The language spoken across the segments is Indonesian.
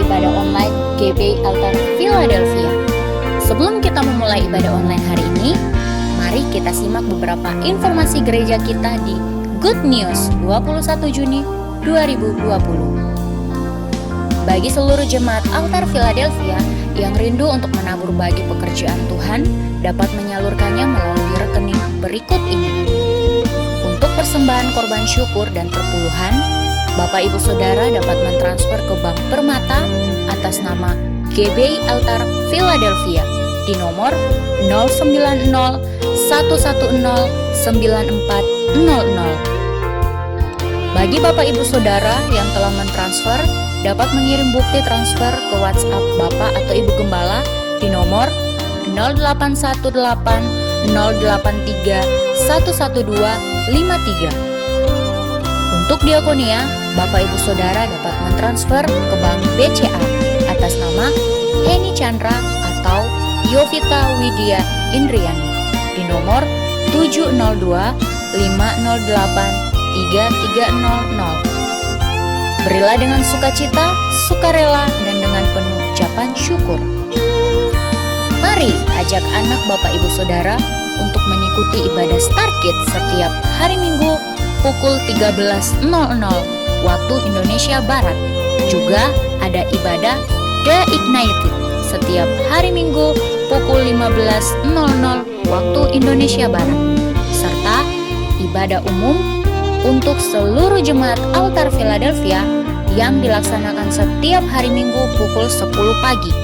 dari ibadah online GBI Altar Philadelphia. Sebelum kita memulai ibadah online hari ini, mari kita simak beberapa informasi gereja kita di Good News 21 Juni 2020. Bagi seluruh jemaat Altar Philadelphia yang rindu untuk menabur bagi pekerjaan Tuhan, dapat menyalurkannya melalui rekening berikut ini. Untuk persembahan korban syukur dan perpuluhan, Bapak Ibu Saudara dapat mentransfer ke Bank Permata atas nama GBI Altar Philadelphia di nomor 090 110 9400. Bagi Bapak Ibu Saudara yang telah mentransfer, dapat mengirim bukti transfer ke WhatsApp Bapak atau Ibu Gembala di nomor 0818 083 11253. Untuk diakonia, Bapak Ibu Saudara dapat mentransfer ke Bank BCA atas nama Heni Chandra atau Yovita Widya Indriani di nomor 702 508 3300. Berilah dengan sukacita, sukarela, dan dengan penuh ucapan syukur. Mari ajak anak Bapak Ibu Saudara untuk mengikuti ibadah Star Kids setiap hari Minggu pukul 13.00 waktu Indonesia Barat. Juga ada ibadah The Ignited setiap hari Minggu pukul 15.00 waktu Indonesia Barat. Serta ibadah umum untuk seluruh jemaat Altar Philadelphia yang dilaksanakan setiap hari Minggu pukul 10 pagi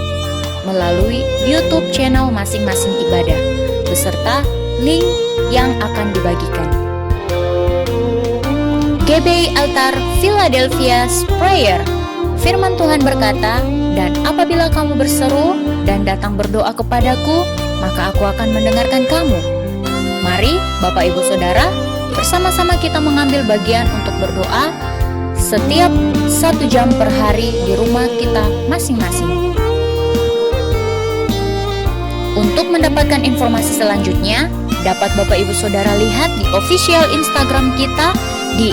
melalui YouTube channel masing-masing ibadah beserta link yang akan dibagikan. GBI Altar Philadelphia's Prayer. Firman Tuhan berkata, "Dan apabila kamu berseru dan datang berdoa kepadaku, maka aku akan mendengarkan kamu." Mari Bapak Ibu Saudara, bersama-sama kita mengambil bagian untuk berdoa setiap 1 jam per hari di rumah kita masing-masing. Untuk mendapatkan informasi selanjutnya, dapat Bapak Ibu Saudara lihat di official Instagram kita di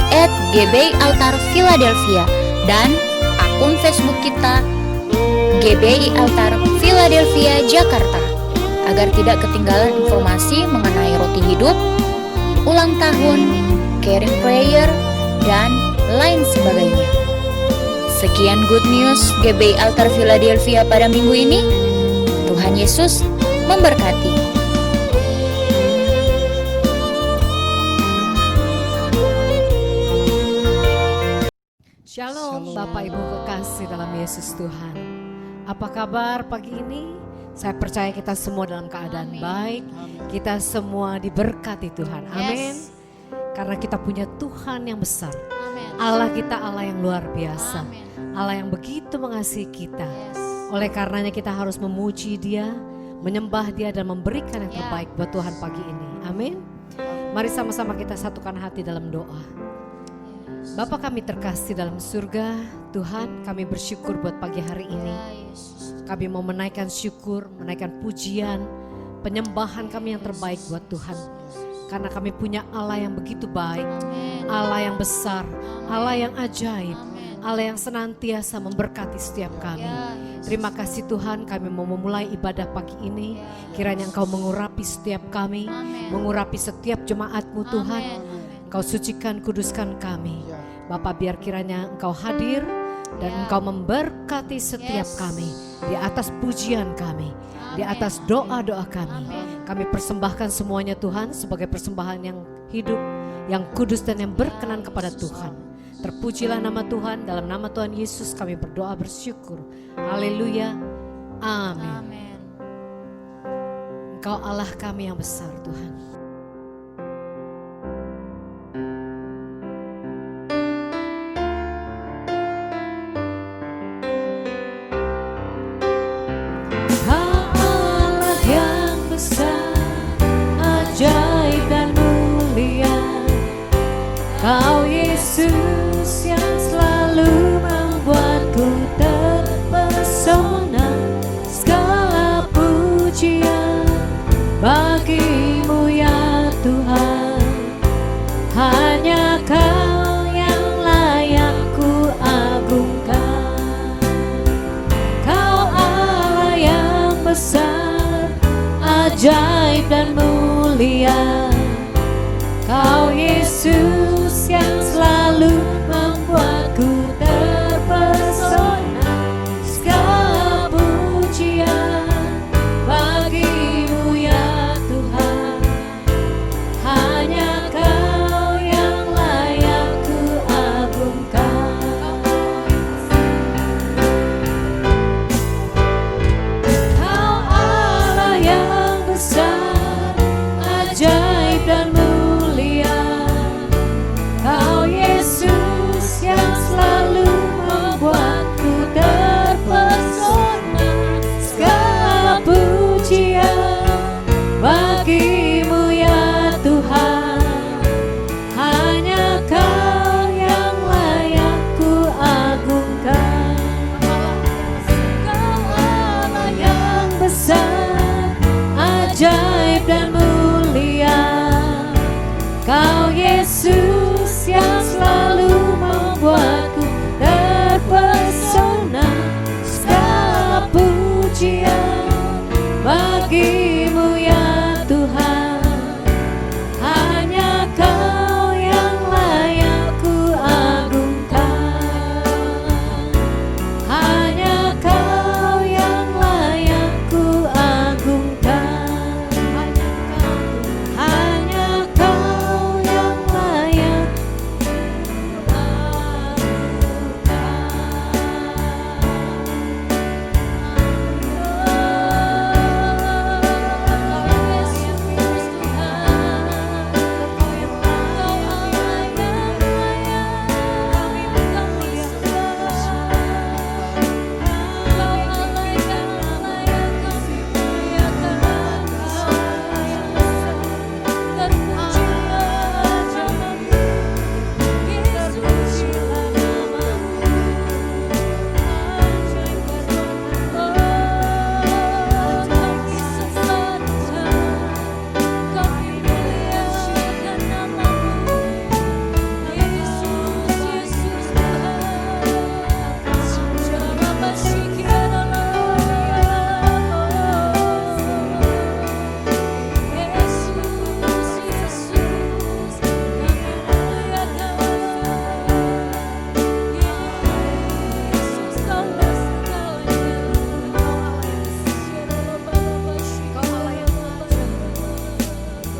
@GBI-Altar-Philadelphia dan akun Facebook kita GBI Altar Philadelphia Jakarta, agar tidak ketinggalan informasi mengenai roti hidup, ulang tahun, caring prayer, dan lain sebagainya. Sekian Good News GBI Altar Philadelphia pada minggu ini. Tuhan Yesus memberkati. Shalom Bapak Ibu kekasih dalam Yesus Tuhan. Apa kabar pagi ini? Saya percaya kita semua dalam keadaan baik. Kita semua diberkati Tuhan. Amin. Karena kita punya Tuhan yang besar. Allah kita Allah yang luar biasa. Allah yang begitu mengasihi kita. Oleh karenanya kita harus memuji Dia, menyembah Dia, dan memberikan yang terbaik buat Tuhan pagi ini. Amin. Mari sama-sama kita satukan hati dalam doa. Bapa kami terkasih dalam surga, Tuhan, kami bersyukur buat pagi hari ini. Kami mau menaikkan syukur, menaikkan pujian, penyembahan kami yang terbaik buat Tuhan. Karena kami punya Allah yang begitu baik, Allah yang besar, Allah yang ajaib, Allah yang senantiasa memberkati setiap kami. Terima kasih Tuhan, kami mau memulai ibadah pagi ini. Kiranya Engkau mengurapi setiap kami, mengurapi setiap jemaat-Mu Tuhan. Engkau sucikan, kuduskan kami. Bapa, biar kiranya Engkau hadir dan Engkau memberkati setiap kami di atas pujian kami, di atas doa-doa kami. Kami persembahkan semuanya Tuhan sebagai persembahan yang hidup, yang kudus dan yang berkenan kepada Tuhan. Terpujilah nama Tuhan, dalam nama Tuhan Yesus kami berdoa bersyukur. Haleluya. Amin. Engkau Allah kami yang besar Tuhan. Kau Yesus yang selalu membuatku terpesona. Segala pujian bagimu ya ajaib dan mulia. Kau Yesus yang selalu membuatku terpesona. Segala pujian bagimu ya Tuhan. Hanya Kau yang layak ku agungkan. Kau Allah yang besar, ajaib dan mulia. Kau Yesus yang selalu membuatku terpesona. Segala pujian bagimu ya Tuhan. Hanya Kau yang layak ku agungkan. Kau Allah yang besar, ajaib dan mulia. Kau Yesus yang selalu membuatku terpesona. Segala pujian bagimu ya Tuhan. Hanya Kau yang layak ku agungkan. Hanya Kau yang layak ku agungkan. Hanya Kau yang layak ku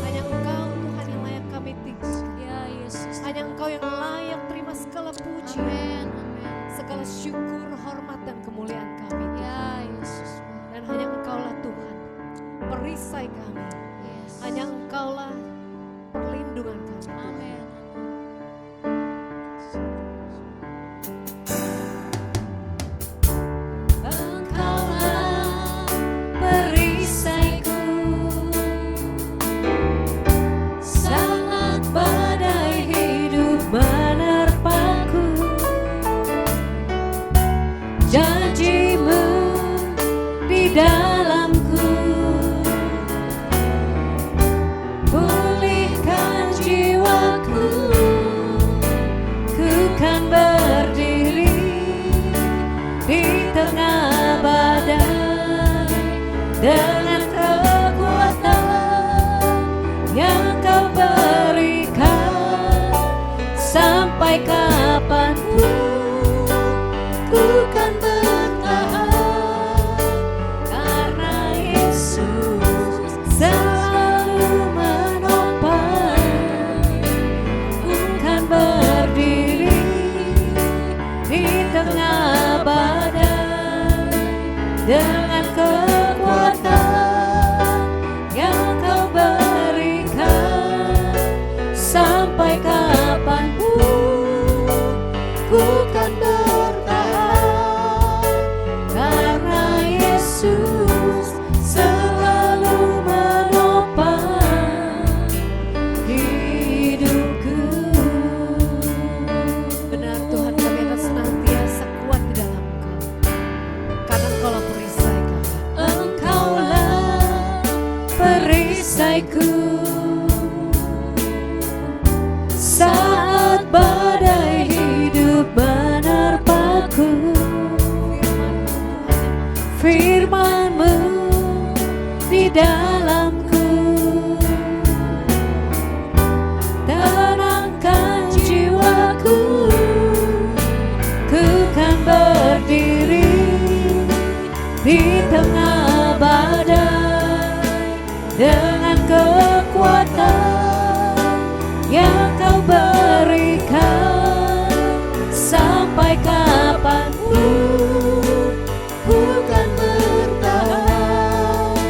Hanya Engkau Tuhan yang layak kami tinggikan. Hanya Engkau yang layak terima segala pujian, segala syukur, hormat dan kemuliaan kami Tuhan. Dan hanya Engkaulah Tuhan perisai kami. Hanya Engkaulah perlindungan kami. Amin. Engkaulah perisaiku saat badai hidup menerpaku. Janji-Mu di dalamku, pulihkan jiwaku. Ku kan berdiri di tengah badai dengan kekuatan yang Kau berikan. Sampai kapanpun ku kan bertahan, karena Yesus selalu menopang. Ku kan berdiri di tengah badai dengan kekuatan yang Kau berikan. Sampai kapanpun ku kan bertahan, karena Yesus selalu menopang hidupku. Benar Tuhan, kami akan senantiasa kuat di dalam Engkau, karena Engkaulah perisai kami. Engkaulah perisaiku saat badai hidup menerpaku. Firman-Mu di dalamku, tengah badai, dengan kekuatan yang Kau berikan, sampai kapanpun ku kan bertahan,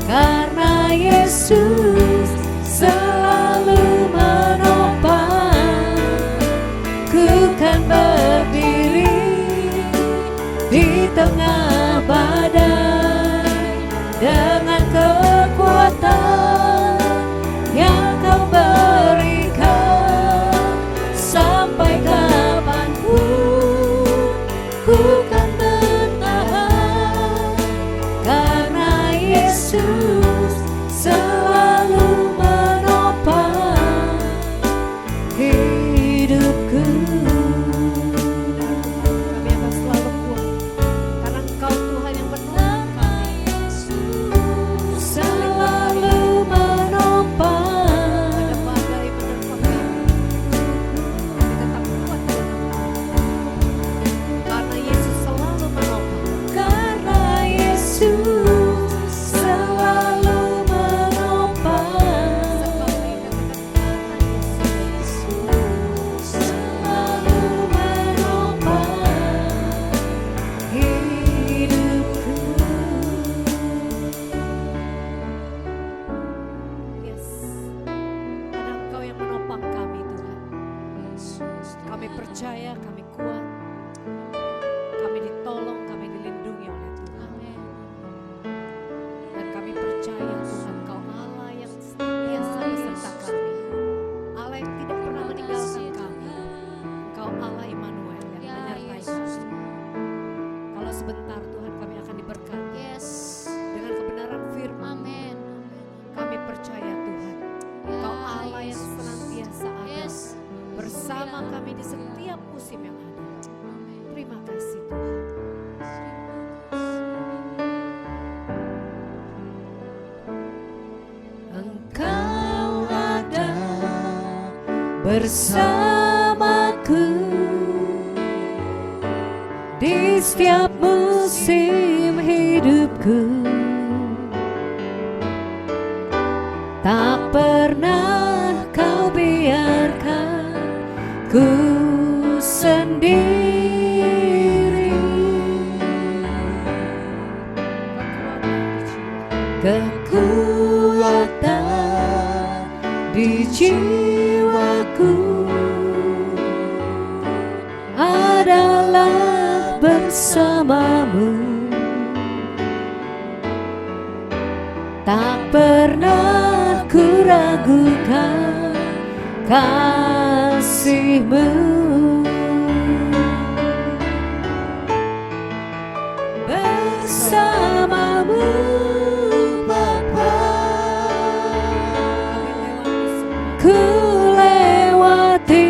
karena Yesus selalu menopang. Ku kan berdiri di tengah badai, dengan kekuatan yang Kau berikan, sampai kapanpun ku kan bertahan, karena Yesus selalu menopang hidupku. Kami akan selalu kuat karena Engkau Tuhan yang menopang kami. Selalu menopang. Ada badai menerpa kami, kami tetap kuat dalam Engkau, karena Yesus selalu menopang. Karena Yesus selalu menopang. Sekali katakan Yesus selalu menopang hidupku. yes. Ada Engkau yang menopang kami Tuhan. Kami percaya, kami kuat, kami ditolong, kami dilindungi oleh Tuhan. Dan kami percaya Tuhan Kau Allah yang senantiasa beserta kami, Allah yang tidak pernah meninggalkan kami. Engkau Allah Immanuel yang menyertai kami. Kalau sebentar Tuhan kami akan diberkati dengan kebenaran firman. Kami percaya Tuhan Engkau Allah yang senantiasa ada bersama kami di setiap musim yang ada. Terima kasih Tuhan. Engkau ada bersamaku di setiap musim hidupku. Tak pernah Kau biarkan ku sendiri. Kekuatan di jiwaku adalah bersamamu. Tak pernah ku ragukan kasih-Mu. Bersamamu Bapa, ku lewati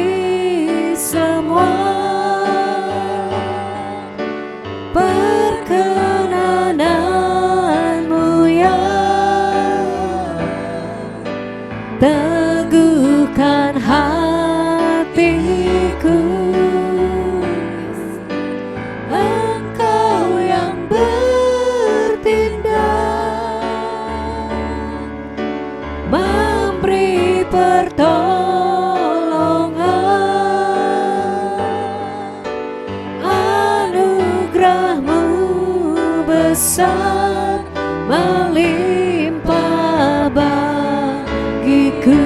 semua perkenananmu yang teguhkan hatiku. Engkau yang bertindak, memberi pertolongan, anugerah-Mu besar melimpah bagiku.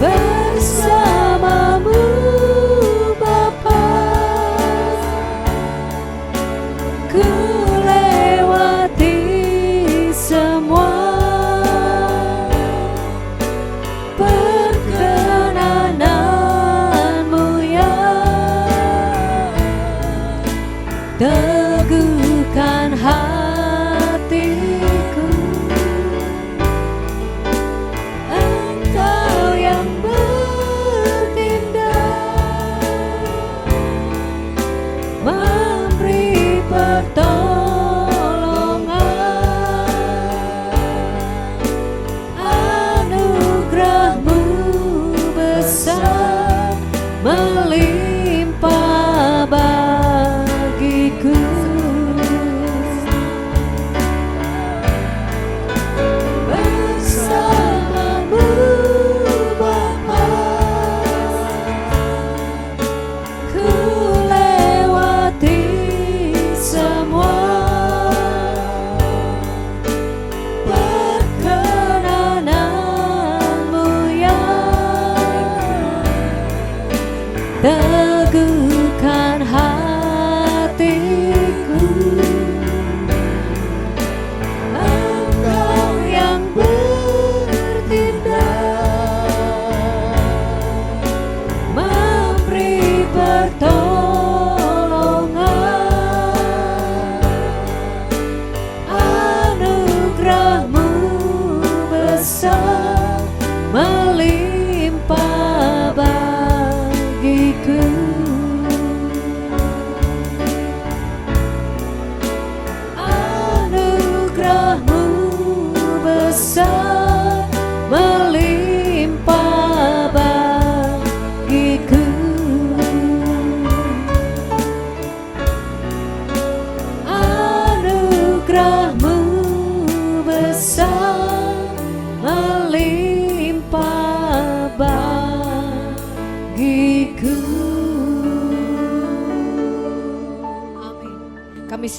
Bersamamu Bapa, ku lewati semua perkenananmu yang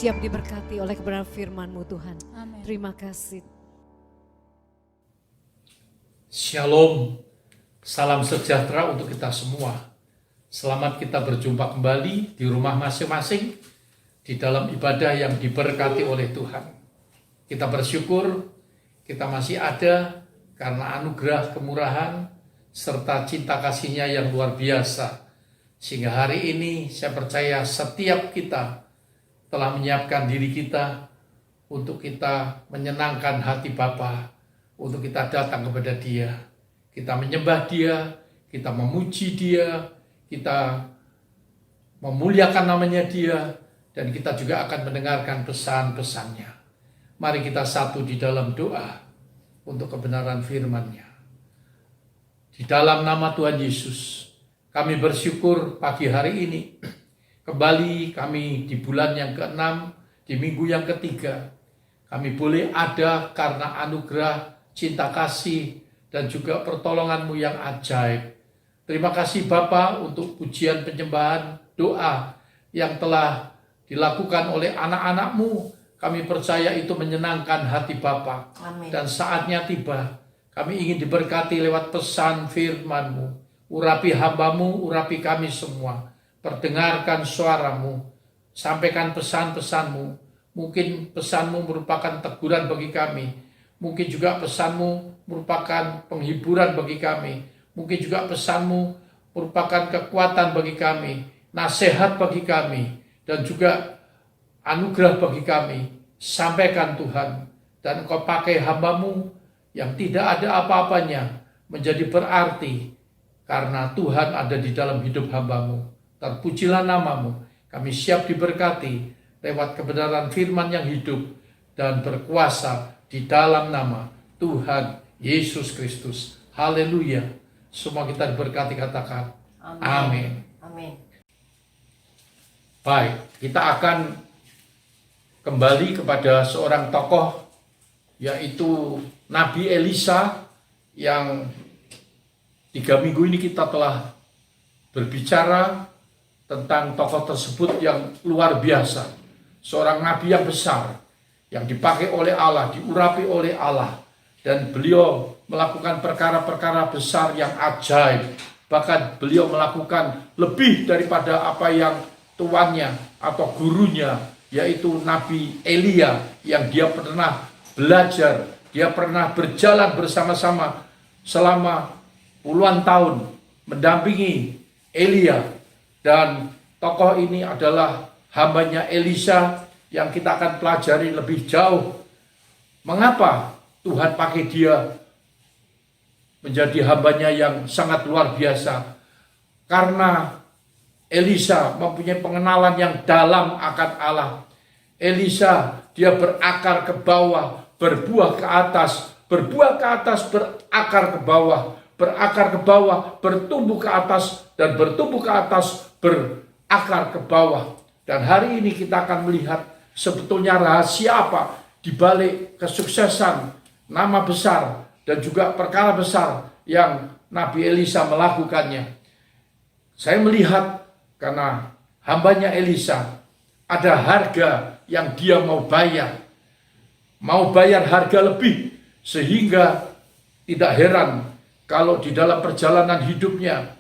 siap diberkati oleh kebenaran firman-Mu Tuhan. Amin. Terima kasih. Shalom, salam sejahtera untuk kita semua. Selamat kita berjumpa kembali di rumah masing-masing, di dalam ibadah yang diberkati oleh Tuhan. Kita bersyukur kita masih ada karena anugerah kemurahan serta cinta kasih-Nya yang luar biasa. Sehingga hari ini saya percaya setiap kita telah menyiapkan diri kita untuk kita menyenangkan hati Bapa, untuk kita datang kepada Dia. Kita menyembah Dia, kita memuji Dia, kita memuliakan namanya Dia, dan kita juga akan mendengarkan pesan-pesannya. Mari kita satu di dalam doa untuk kebenaran firman-Nya. Di dalam nama Tuhan Yesus, kami bersyukur pagi hari ini. Kembali kami di bulan yang ke-6, di minggu yang ketiga. Kami boleh ada karena anugerah, cinta kasih, dan juga pertolongan-Mu yang ajaib. Terima kasih Bapa untuk pujian penyembahan doa yang telah dilakukan oleh anak-anak-Mu. Kami percaya itu menyenangkan hati Bapa. Amin. Dan saatnya tiba, kami ingin diberkati lewat pesan firman-Mu. Urapi hamba-Mu, urapi kami semua. Perdengarkan suara-Mu, sampaikan pesan-pesan-Mu. Mungkin pesan-Mu merupakan teguran bagi kami. Mungkin juga pesan-Mu merupakan penghiburan bagi kami. Mungkin juga pesan-Mu merupakan kekuatan bagi kami, nasihat bagi kami, dan juga anugerah bagi kami. Sampaikan Tuhan, dan Engkau pakai hamba-Mu yang tidak ada apa-apanya menjadi berarti karena Tuhan ada di dalam hidup hamba-Mu. Terpujilah nama-Mu, kami siap diberkati lewat kebenaran firman yang hidup dan berkuasa di dalam nama Tuhan Yesus Kristus. Haleluya. Semua kita diberkati, katakan amin. Amin. Baik, kita akan kembali kepada seorang tokoh, yaitu Nabi Elisa, yang 3 minggu ini kita telah berbicara tentang tokoh tersebut yang luar biasa. Seorang nabi yang besar, yang dipakai oleh Allah, diurapi oleh Allah, dan beliau melakukan perkara-perkara besar yang ajaib. Bahkan beliau melakukan lebih daripada apa yang tuannya atau gurunya, yaitu Nabi Elia, yang dia pernah belajar, dia pernah berjalan bersama-sama selama puluhan tahun mendampingi Elia. Dan tokoh ini adalah hambanya Elisa yang kita akan pelajari lebih jauh. Mengapa Tuhan pakai dia menjadi hambanya yang sangat luar biasa? Karena Elisa mempunyai pengenalan yang dalam akan Allah. Elisa, dia berakar ke bawah, berbuah ke atas, berakar ke bawah, berakar ke bawah, bertumbuh ke atas, dan bertumbuh ke atas, berakar ke bawah. Dan hari ini kita akan melihat sebetulnya rahasia apa di balik kesuksesan, nama besar, dan juga perkara besar yang Nabi Elisa melakukannya. Saya melihat karena hambanya Elisa ada harga yang dia mau bayar harga lebih, sehingga tidak heran kalau di dalam perjalanan hidupnya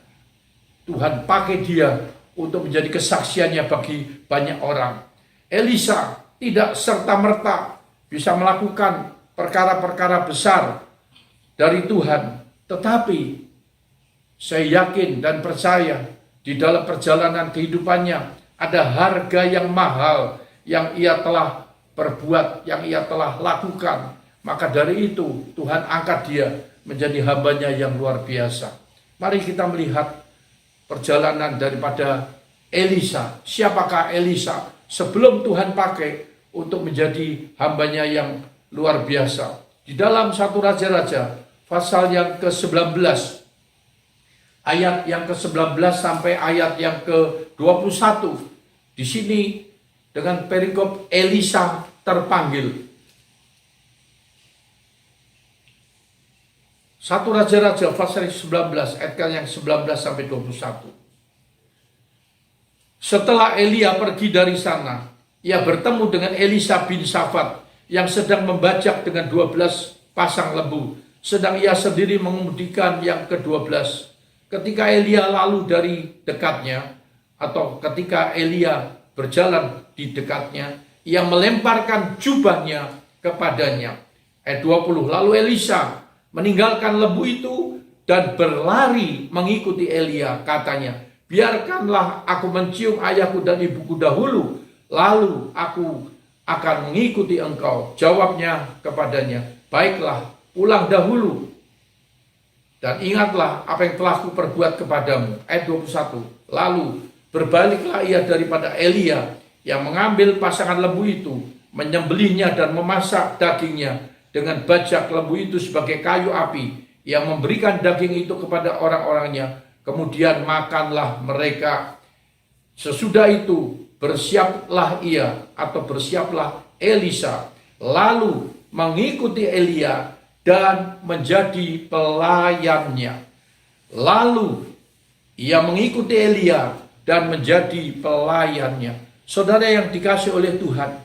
Tuhan pakai dia untuk menjadi kesaksiannya bagi banyak orang. Elisa tidak serta-merta bisa melakukan perkara-perkara besar dari Tuhan, tetapi saya yakin dan percaya di dalam perjalanan kehidupannya ada harga yang mahal yang ia telah perbuat, yang ia telah lakukan. Maka dari itu Tuhan angkat dia menjadi hambanya yang luar biasa. Mari kita melihat perjalanan daripada Elisa. Siapakah Elisa sebelum Tuhan pakai untuk menjadi hambanya yang luar biasa? Di dalam 1 Raja-Raja pasal yang ke-19, ayat yang ke-19 sampai ayat yang ke-21. Di sini dengan perikop Elisa terpanggil. 1 Raja-Raja pasal 19 ayat yang 19 sampai 21. Setelah Elia pergi dari sana, ia bertemu dengan Elisa bin Safat yang sedang membajak dengan 12 pasang lembu, sedang ia sendiri mengemudikan yang ke-12. Ketika Elia lalu dari dekatnya, atau ketika Elia berjalan di dekatnya, ia melemparkan jubahnya kepadanya. Ayat 20, lalu Elisa meninggalkan lembu itu dan berlari mengikuti Elia. Katanya, biarkanlah aku mencium ayahku dan ibuku dahulu, lalu aku akan mengikuti engkau. Jawabnya kepadanya, baiklah, pulang dahulu. Dan ingatlah apa yang telah kuperbuat kepadamu. Ayat 21, lalu berbaliklah ia daripada Elia yang mengambil pasangan lembu itu, menyembelihnya dan memasak dagingnya dengan bajak lembu itu sebagai kayu api. Ia memberikan daging itu kepada orang-orangnya, kemudian makanlah mereka. Sesudah itu bersiaplah ia atau bersiaplah Elisa, lalu mengikuti Elia dan menjadi pelayannya. Lalu ia mengikuti Elia dan menjadi pelayannya. Saudara yang dikasih oleh Tuhan,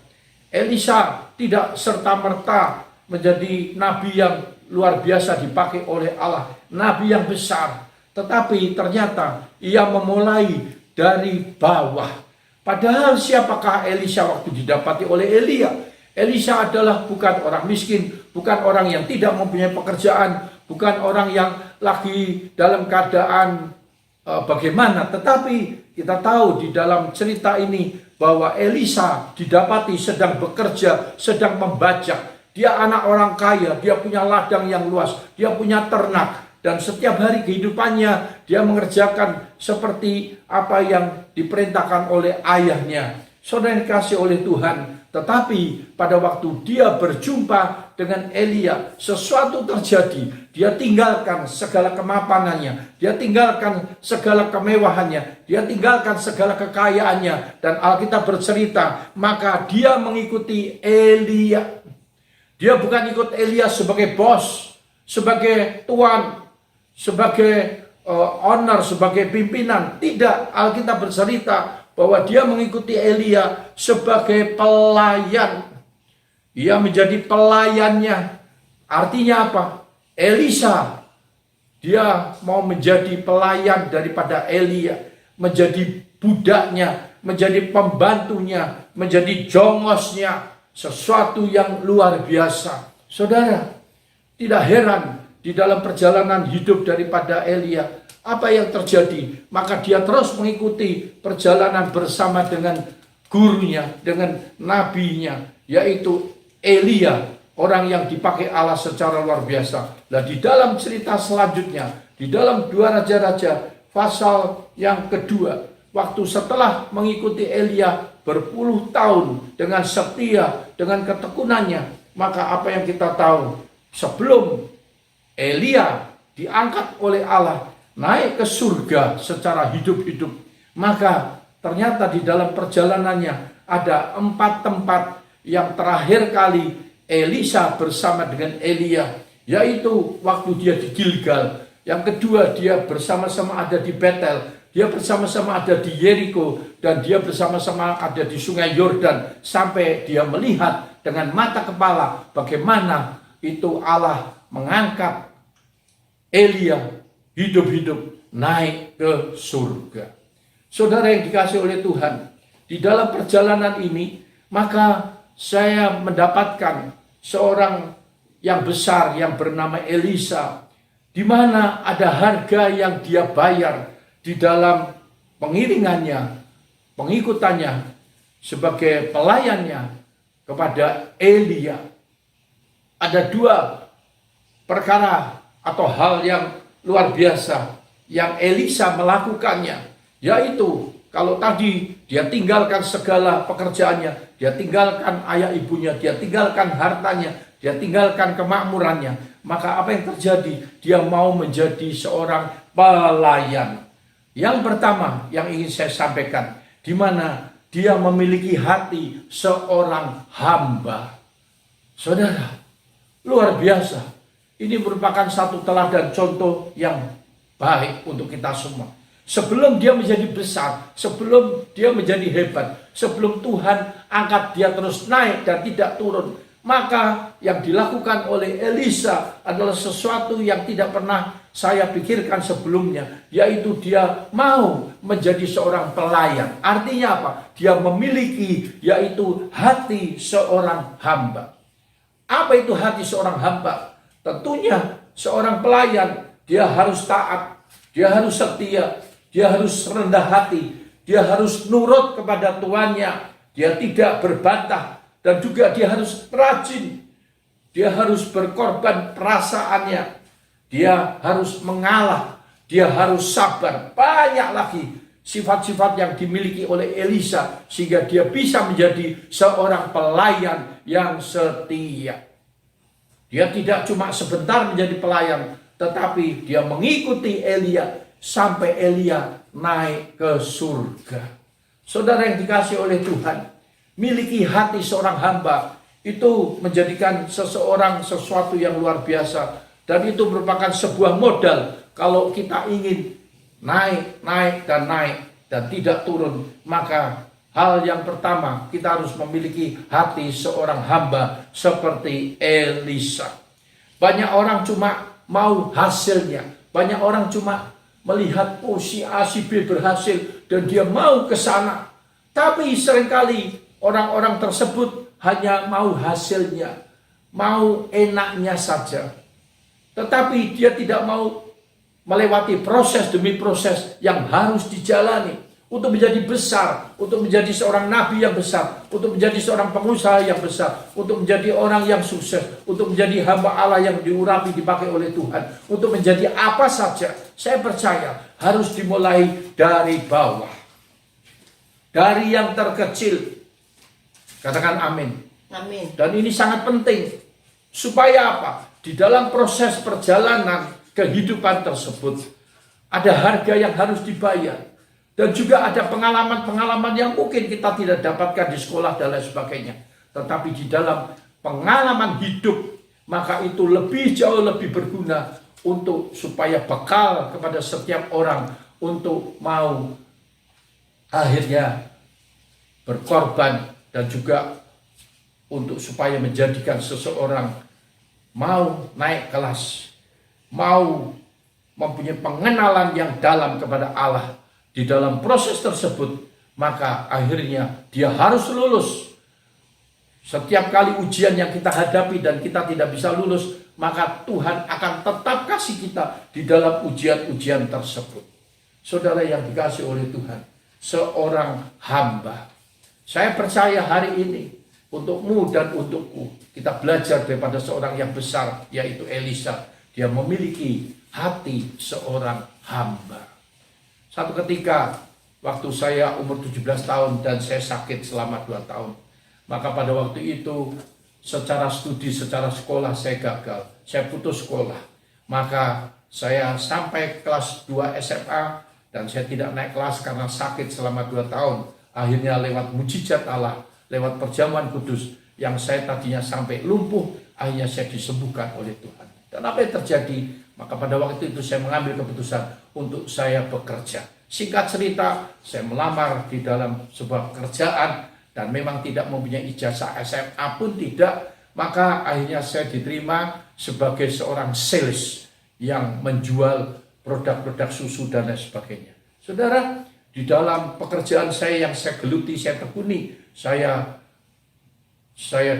Elisa tidak serta-merta menjadi nabi yang luar biasa dipakai oleh Allah, nabi yang besar. Tetapi ternyata ia memulai dari bawah. Padahal siapakah Elisa waktu didapati oleh Elia? Elisa adalah bukan orang miskin, bukan orang yang tidak mempunyai pekerjaan, bukan orang yang lagi dalam keadaan bagaimana. Tetapi kita tahu di dalam cerita ini bahwa Elisa didapati sedang bekerja, sedang membajak. Dia anak orang kaya, dia punya ladang yang luas, dia punya ternak. Dan setiap hari kehidupannya dia mengerjakan seperti apa yang diperintahkan oleh ayahnya. Saudara yang dikasih oleh Tuhan, tetapi pada waktu dia berjumpa dengan Elia, sesuatu terjadi. Dia tinggalkan segala kemapanannya, dia tinggalkan segala kemewahannya, dia tinggalkan segala kekayaannya. Dan Alkitab bercerita, maka dia mengikuti Elia. Dia bukan ikut Elia sebagai bos, sebagai tuan, sebagai owner, sebagai pimpinan. Tidak, Alkitab bercerita bahwa dia mengikuti Elia sebagai pelayan. Ia menjadi pelayannya. Artinya apa? Elisa, dia mau menjadi pelayan daripada Elia, menjadi budaknya, menjadi pembantunya, menjadi jongosnya. Sesuatu yang luar biasa. Saudara, tidak heran di dalam perjalanan hidup daripada Elia, apa yang terjadi? Maka dia terus mengikuti perjalanan bersama dengan gurunya, dengan nabinya, yaitu Elia, orang yang dipakai Allah secara luar biasa. Nah, di dalam cerita selanjutnya, di dalam 2 Raja-Raja pasal yang kedua, waktu setelah mengikuti Elia berpuluh tahun dengan setia, dengan ketekunannya, maka apa yang kita tahu? Sebelum Elia diangkat oleh Allah naik ke surga secara hidup-hidup, maka ternyata di dalam perjalanannya ada 4 tempat yang terakhir kali Elisa bersama dengan Elia, yaitu waktu dia di Gilgal. Yang kedua, dia bersama-sama ada di Betel, dia bersama-sama ada di Yeriko, dan dia bersama-sama ada di Sungai Yordan, sampai dia melihat dengan mata kepala bagaimana itu Allah mengangkat Elia hidup-hidup naik ke surga. Saudara yang dikasih oleh Tuhan, di dalam perjalanan ini, maka saya mendapatkan seorang yang besar yang bernama Elisa, di mana ada harga yang dia bayar di dalam pengiringannya, pengikutannya, sebagai pelayannya kepada Elia. Ada 2 perkara atau hal yang luar biasa yang Elisa melakukannya, yaitu kalau tadi dia tinggalkan segala pekerjaannya, dia tinggalkan ayah ibunya, dia tinggalkan hartanya, dia tinggalkan kemakmurannya, maka apa yang terjadi? Dia mau menjadi seorang pelayan. Yang pertama yang ingin saya sampaikan, di mana dia memiliki hati seorang hamba. Saudara, luar biasa. Ini merupakan satu teladan contoh yang baik untuk kita semua. Sebelum dia menjadi besar, sebelum dia menjadi hebat, sebelum Tuhan angkat dia terus naik dan tidak turun, maka yang dilakukan oleh Elisa adalah sesuatu yang tidak pernah saya pikirkan sebelumnya, yaitu dia mau menjadi seorang pelayan. Artinya apa? Dia memiliki yaitu hati seorang hamba. Apa itu hati seorang hamba? Tentunya seorang pelayan, dia harus taat, dia harus setia, dia harus rendah hati, dia harus nurut kepada tuannya, dia tidak berbantah, dan juga dia harus rajin, dia harus berkorban perasaannya, dia harus mengalah, dia harus sabar. Banyak lagi sifat-sifat yang dimiliki oleh Elisa sehingga dia bisa menjadi seorang pelayan yang setia. Dia tidak cuma sebentar menjadi pelayan, tetapi dia mengikuti Elia sampai Elia naik ke surga. Saudara yang dikasihi oleh Tuhan, miliki hati seorang hamba itu menjadikan seseorang sesuatu yang luar biasa, dan itu merupakan sebuah modal. Kalau kita ingin naik dan tidak turun, maka hal yang pertama kita harus memiliki hati seorang hamba seperti Elisa. Banyak orang cuma mau hasilnya, banyak orang cuma melihat si A, si B berhasil dan dia mau ke sana. Tapi seringkali orang-orang tersebut hanya mau hasilnya, mau enaknya saja. Tetapi dia tidak mau melewati proses demi proses yang harus dijalani untuk menjadi besar, untuk menjadi seorang nabi yang besar, untuk menjadi seorang pengusaha yang besar, untuk menjadi orang yang sukses, untuk menjadi hamba Allah yang diurapi, dipakai oleh Tuhan, untuk menjadi apa saja. Saya percaya harus dimulai dari bawah, dari yang terkecil. Katakan amin. Amin. Dan ini sangat penting. Supaya apa? Di dalam proses perjalanan kehidupan tersebut ada harga yang harus dibayar. Dan juga ada pengalaman-pengalaman yang mungkin kita tidak dapatkan di sekolah dan lain sebagainya. Tetapi di dalam pengalaman hidup, maka itu jauh lebih berguna untuk supaya bekal kepada setiap orang untuk mau akhirnya berkorban, dan juga untuk supaya menjadikan seseorang mau naik kelas, mau mempunyai pengenalan yang dalam kepada Allah. Di dalam proses tersebut, maka akhirnya dia harus lulus. Setiap kali ujian yang kita hadapi dan kita tidak bisa lulus, maka Tuhan akan tetap kasih kita di dalam ujian-ujian tersebut. Saudara yang dikasihi oleh Tuhan, seorang hamba. Saya percaya hari ini untukmu dan untukku, kita belajar daripada seorang yang besar, yaitu Elisa. Dia memiliki hati seorang hamba. Satu ketika waktu saya umur 17 tahun dan saya sakit selama 2 tahun. Maka pada waktu itu secara studi, secara sekolah saya gagal. Saya putus sekolah. Maka saya sampai kelas 2 SMA dan saya tidak naik kelas karena sakit selama 2 tahun. Akhirnya lewat mujizat Allah, lewat perjamuan kudus yang saya tadinya sampai lumpuh, akhirnya saya disembuhkan oleh Tuhan. Dan apa yang terjadi? Maka pada waktu itu saya mengambil keputusan untuk saya bekerja. Singkat cerita, saya melamar di dalam sebuah pekerjaan dan memang tidak mempunyai ijazah SMA pun tidak. Maka akhirnya saya diterima sebagai seorang sales yang menjual produk-produk susu dan lain sebagainya. Saudara, di dalam pekerjaan saya yang saya geluti, saya tekuni, saya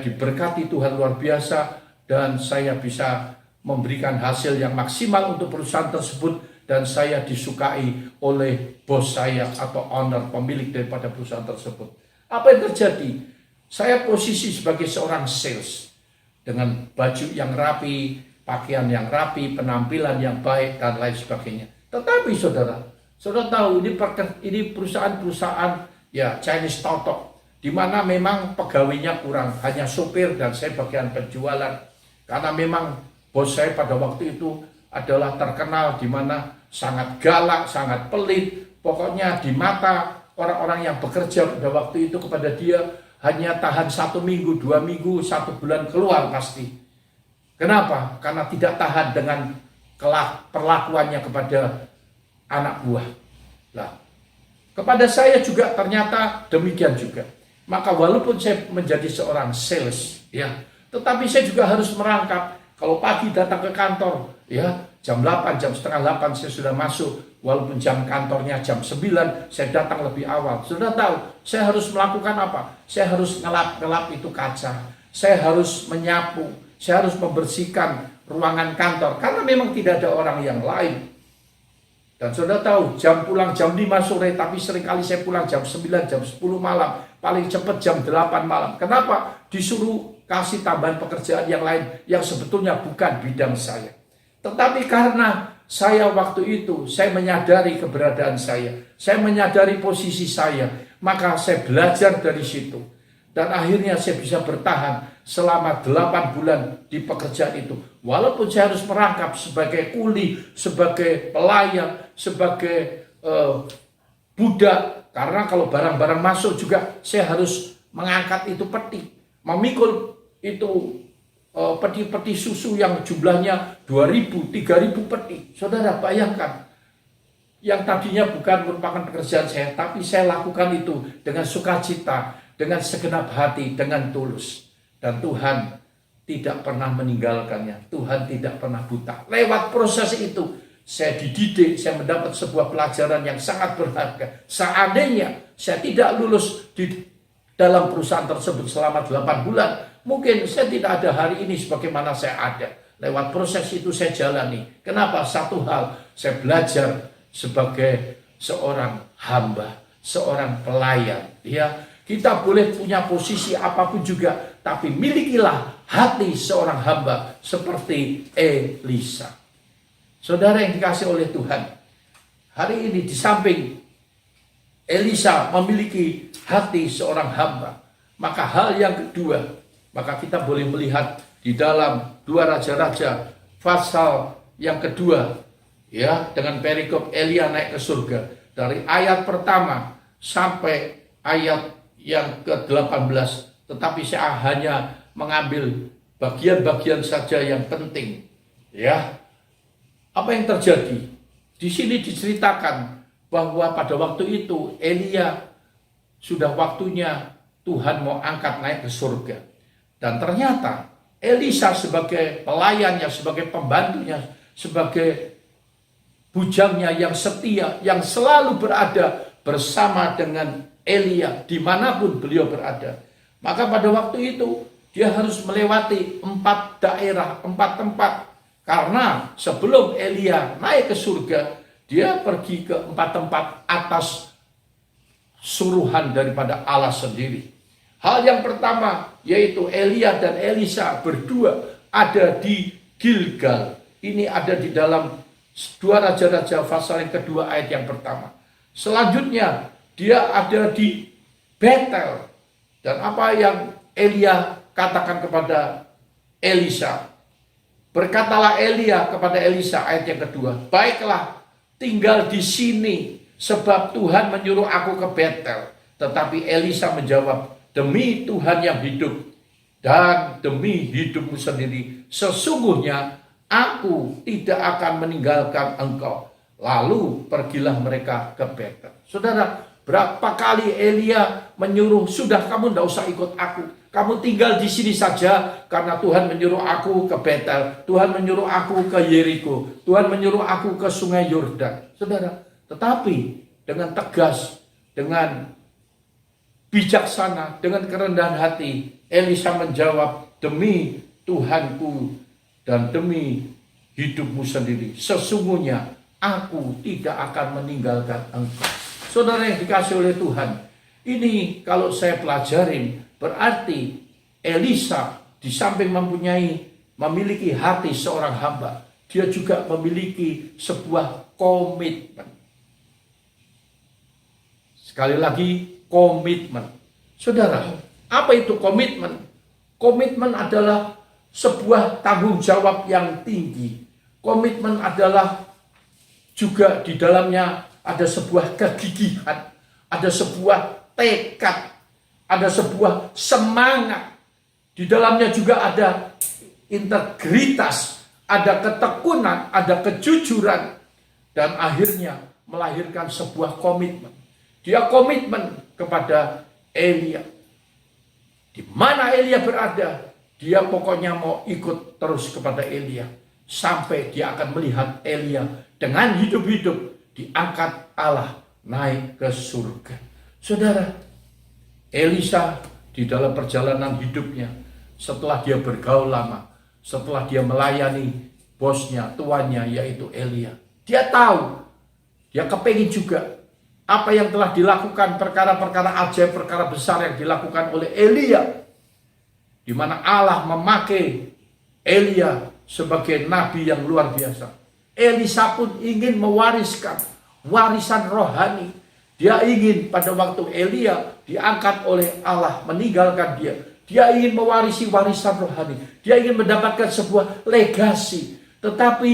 diberkati Tuhan luar biasa dan saya bisa memberikan hasil yang maksimal untuk perusahaan tersebut, dan saya disukai oleh bos saya atau owner, pemilik daripada perusahaan tersebut. Apa yang terjadi? Saya posisi sebagai seorang sales dengan baju yang rapi, pakaian yang rapi, penampilan yang baik dan lain sebagainya. Tetapi saudara tahu ini perusahaan-perusahaan ya Chinese Totok, di mana memang pegawainya kurang, hanya sopir dan saya bagian penjualan. Karena memang bos saya pada waktu itu adalah terkenal di mana sangat galak, sangat pelit. Pokoknya di mata orang-orang yang bekerja pada waktu itu kepada dia hanya tahan 1 minggu, 2 minggu, 1 bulan keluar pasti. Kenapa? Karena tidak tahan dengan perlakuannya kepada anak buah. Nah, kepada saya juga ternyata demikian juga. Maka walaupun saya menjadi seorang sales, ya, tetapi saya juga harus merangkap. Kalau pagi datang ke kantor, ya, jam 8, jam setengah 8 saya sudah masuk. Walaupun jam kantornya jam 9, saya datang lebih awal. Sudah tahu, saya harus melakukan apa? Saya harus ngelap itu kaca. Saya harus menyapu. Saya harus membersihkan ruangan kantor. Karena memang tidak ada orang yang lain. Dan sudah tahu, jam pulang jam 5 sore, tapi seringkali saya pulang jam 9, jam 10 malam. Paling cepat jam 8 malam. Kenapa? Disuruh kasih tambahan pekerjaan yang lain yang sebetulnya bukan bidang saya. Tetapi karena saya waktu itu, saya menyadari keberadaan saya menyadari posisi saya, maka saya belajar dari situ. Dan akhirnya saya bisa bertahan selama 8 bulan di pekerjaan itu. Walaupun saya harus merangkap sebagai kuli, sebagai pelayan, sebagai budak. Karena kalau barang-barang masuk juga saya harus mengangkat itu peti. Memikul itu peti-peti susu yang jumlahnya 2.000, 3.000 peti. Saudara bayangkan, yang tadinya bukan merupakan pekerjaan saya, tapi saya lakukan itu dengan sukacita, dengan segenap hati, dengan tulus. Dan Tuhan tidak pernah meninggalkannya. Tuhan tidak pernah buta. Lewat proses itu, saya dididik, saya mendapat sebuah pelajaran yang sangat berharga. Seandainya saya tidak lulus di dalam perusahaan tersebut selama 8 bulan, mungkin saya tidak ada hari ini sebagaimana saya ada. Lewat proses itu saya jalani. Kenapa? Satu hal, saya belajar sebagai seorang hamba, seorang pelayan. Ya, kita boleh punya posisi apapun juga, tapi milikilah hati seorang hamba seperti Elisa. Saudara yang dikasih oleh Tuhan, hari ini di samping Elisa memiliki hati seorang hamba, maka hal yang kedua, maka kita boleh melihat di dalam 2 Raja-Raja pasal yang kedua, ya, dengan perikop Elia naik ke surga, dari ayat pertama sampai ayat yang ke-18, tetapi saya hanya mengambil bagian-bagian saja yang penting. Ya, apa yang terjadi? Di sini diceritakan bahwa pada waktu itu Elia sudah waktunya Tuhan mau angkat naik ke surga. Dan ternyata Elisa sebagai pelayannya, sebagai pembantunya, sebagai bujangnya yang setia, yang selalu berada bersama dengan Elia dimanapun beliau berada. Maka pada waktu itu dia harus melewati 4 daerah, 4 tempat. Karena sebelum Elia naik ke surga, dia pergi ke 4 tempat atas suruhan daripada Allah sendiri. Hal yang pertama yaitu Elia dan Elisa berdua ada di Gilgal. Ini ada di dalam 2 Raja-Raja pasal yang kedua ayat yang pertama. Selanjutnya dia ada di Betel. Dan apa yang Elia katakan kepada Elisa? Berkatalah Elia kepada Elisa ayat yang kedua, baiklah tinggal di sini sebab Tuhan menyuruh aku ke Betel. Tetapi Elisa menjawab, demi Tuhan yang hidup dan demi hidupmu sendiri, sesungguhnya aku tidak akan meninggalkan engkau. Lalu pergilah mereka ke Betel. Saudara, berapa kali Elia menyuruh, sudah kamu tidak usah ikut aku. Kamu tinggal di sini saja karena Tuhan menyuruh aku ke Betel. Tuhan menyuruh aku ke Yeriko. Tuhan menyuruh aku ke sungai Yordan. Saudara, tetapi dengan tegas, dengan bijaksana, dengan kerendahan hati, Elisa menjawab, demi Tuhanku dan demi hidupmu sendiri, sesungguhnya aku tidak akan meninggalkan engkau. Saudara yang dikasih oleh Tuhan, ini kalau saya pelajarin, berarti Elisa di samping memiliki hati seorang hamba, dia juga memiliki sebuah komitmen. Sekali lagi, komitmen. Saudara, apa itu komitmen? Komitmen adalah sebuah tanggung jawab yang tinggi. Komitmen adalah juga di dalamnya ada sebuah kegigihan, ada sebuah tekad, ada sebuah semangat. Di dalamnya juga ada integritas, ada ketekunan, ada kejujuran. Dan akhirnya melahirkan sebuah komitmen. Dia komitmen kepada Elia. Di mana Elia berada, dia pokoknya mau ikut terus kepada Elia. Sampai dia akan melihat Elia dengan hidup-hidup diangkat Allah naik ke surga. Saudara, Elisa di dalam perjalanan hidupnya, setelah dia bergaul lama, setelah dia melayani bosnya, tuannya, yaitu Elia, dia tahu, dia kepingin juga apa yang telah dilakukan, perkara-perkara ajaib, perkara besar yang dilakukan oleh Elia, di mana Allah memakai Elia sebagai nabi yang luar biasa. Elisa pun ingin mewariskan warisan rohani. Dia ingin pada waktu Elia diangkat oleh Allah, meninggalkan dia, dia ingin mewarisi warisan rohani. Dia ingin mendapatkan sebuah legasi. Tetapi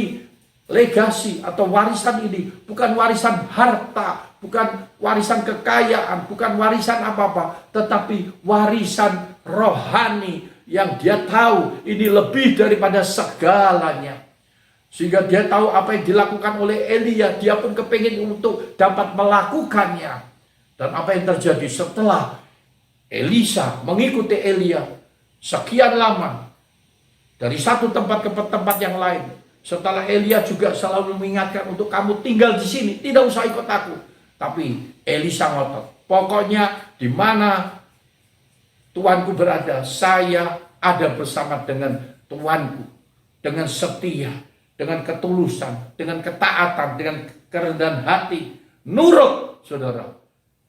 legasi atau warisan ini bukan warisan harta, bukan warisan kekayaan, bukan warisan apa-apa, tetapi warisan rohani yang dia tahu ini lebih daripada segalanya. Sehingga dia tahu apa yang dilakukan oleh Elia, dia pun kepingin untuk dapat melakukannya. Dan apa yang terjadi setelah Elisa mengikuti Elia sekian lama, dari satu tempat ke tempat yang lain. Setelah Elia juga selalu mengingatkan untuk kamu tinggal di sini, tidak usah ikut aku. Tapi Elisa ngotot, pokoknya di mana Tuanku berada, saya ada bersama dengan Tuanku, dengan setia, dengan ketulusan, dengan ketaatan, dengan kerendahan hati, nurut, saudara,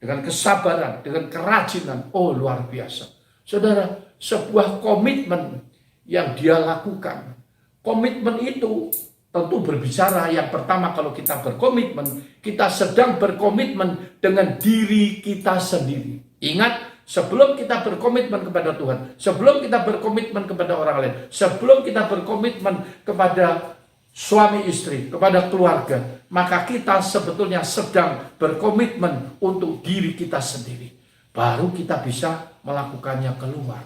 dengan kesabaran, dengan kerajinan. Oh, luar biasa, saudara, sebuah komitmen yang dia lakukan. Komitmen itu tentu berbicara yang pertama, kalau kita berkomitmen, kita sedang berkomitmen dengan diri kita sendiri. Ingat, sebelum kita berkomitmen kepada Tuhan, sebelum kita berkomitmen kepada orang lain, sebelum kita berkomitmen kepada suami istri, kepada keluarga, maka kita sebetulnya sedang berkomitmen untuk diri kita sendiri. Baru kita bisa melakukannya keluar.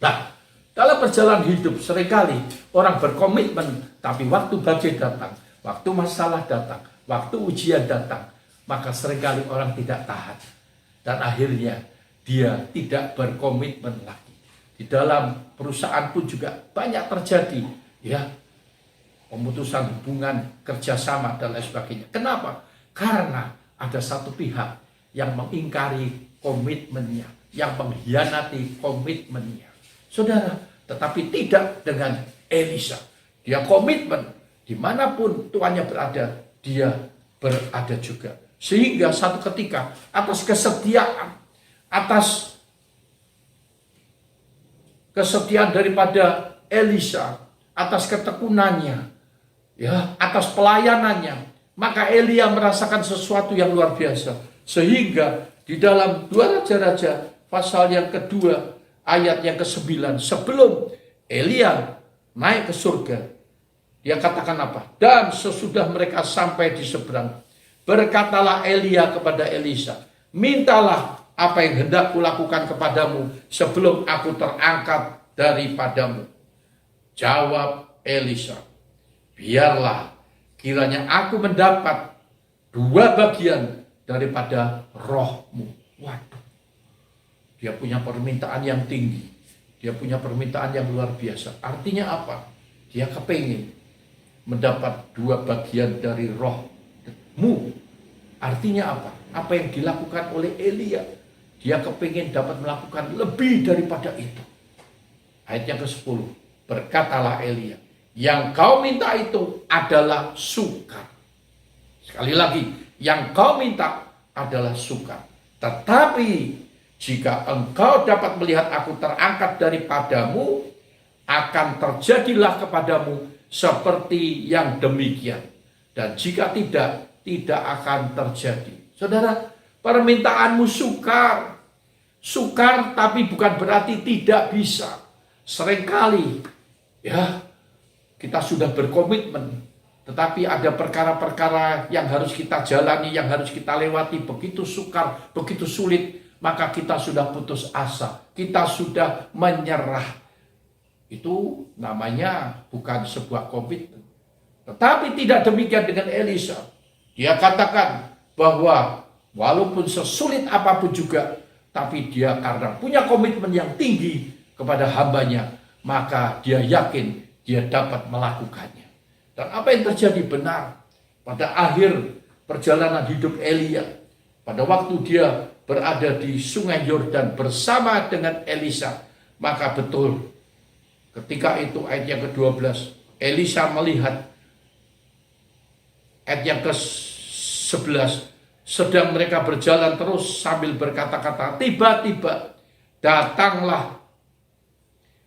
Nah, dalam perjalanan hidup seringkali orang berkomitmen, tapi waktu badai datang, waktu masalah datang, waktu ujian datang, maka seringkali orang tidak tahan. Dan akhirnya dia tidak berkomitmen lagi. Di dalam perusahaan pun juga banyak terjadi, ya, pemutusan hubungan, kerjasama, dan lain sebagainya. Kenapa? Karena ada satu pihak yang mengingkari komitmennya, yang mengkhianati komitmennya. Saudara, tetapi tidak dengan Elisa. Dia komitmen, dimanapun tuannya berada, dia berada juga. Sehingga satu ketika, atas kesetiaan, atas kesetiaan daripada Elisa, atas ketekunannya, ya, atas pelayanannya, maka Elia merasakan sesuatu yang luar biasa. Sehingga di dalam 2 Raja-Raja pasal yang kedua, ayat yang ke-9, sebelum Elia naik ke surga, dia katakan apa? Dan sesudah mereka sampai di seberang, berkatalah Elia kepada Elisa, mintalah apa yang hendak kulakukan kepadamu sebelum aku terangkat daripadamu. Jawab Elisa, biarlah kiranya aku mendapat 2 bagian daripada rohmu. Waduh, dia punya permintaan yang tinggi, dia punya permintaan yang luar biasa. Artinya apa? Dia kepingin mendapat 2 bagian dari rohmu. Artinya apa? Apa yang dilakukan oleh Elia, dia kepingin dapat melakukan lebih daripada itu. Ayat yang ke-10, berkatalah Elia, yang kau minta itu adalah sukar. Sekali lagi, yang kau minta adalah sukar. Tetapi jika engkau dapat melihat aku terangkat daripadamu, akan terjadilah kepadamu seperti yang demikian. Dan jika tidak, tidak akan terjadi. Saudara, permintaanmu sukar. Sukar tapi bukan berarti tidak bisa. Seringkali, ya, kita sudah berkomitmen, tetapi ada perkara-perkara yang harus kita jalani, yang harus kita lewati, begitu sukar, begitu sulit, maka kita sudah putus asa, kita sudah menyerah. Itu namanya bukan sebuah komitmen. Tetapi tidak demikian dengan Elisa. Dia katakan bahwa walaupun sesulit apapun juga, tapi dia karena punya komitmen yang tinggi kepada hambanya, maka dia yakin dia dapat melakukannya. Dan apa yang terjadi benar pada akhir perjalanan hidup Elia. Pada waktu dia berada di sungai Yordan bersama dengan Elisa, maka betul ketika itu ayat yang ke-12, Elisa melihat ayat yang ke-11, sedang mereka berjalan terus sambil berkata-kata, tiba-tiba datanglah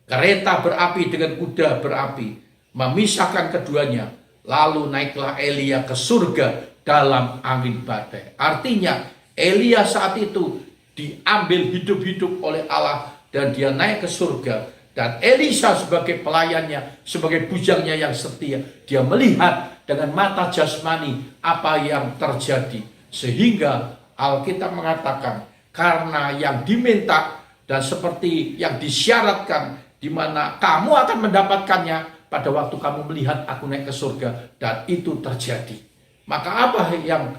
kereta berapi dengan kuda berapi, memisahkan keduanya. Lalu naiklah Elia ke surga dalam angin badai. Artinya Elia saat itu diambil hidup-hidup oleh Allah dan dia naik ke surga. Dan Elisa sebagai pelayannya, sebagai bujangnya yang setia, dia melihat dengan mata jasmani apa yang terjadi. Sehingga Alkitab mengatakan, karena yang diminta dan seperti yang disyaratkan, di mana kamu akan mendapatkannya pada waktu kamu melihat aku naik ke surga, dan itu terjadi. Maka apa yang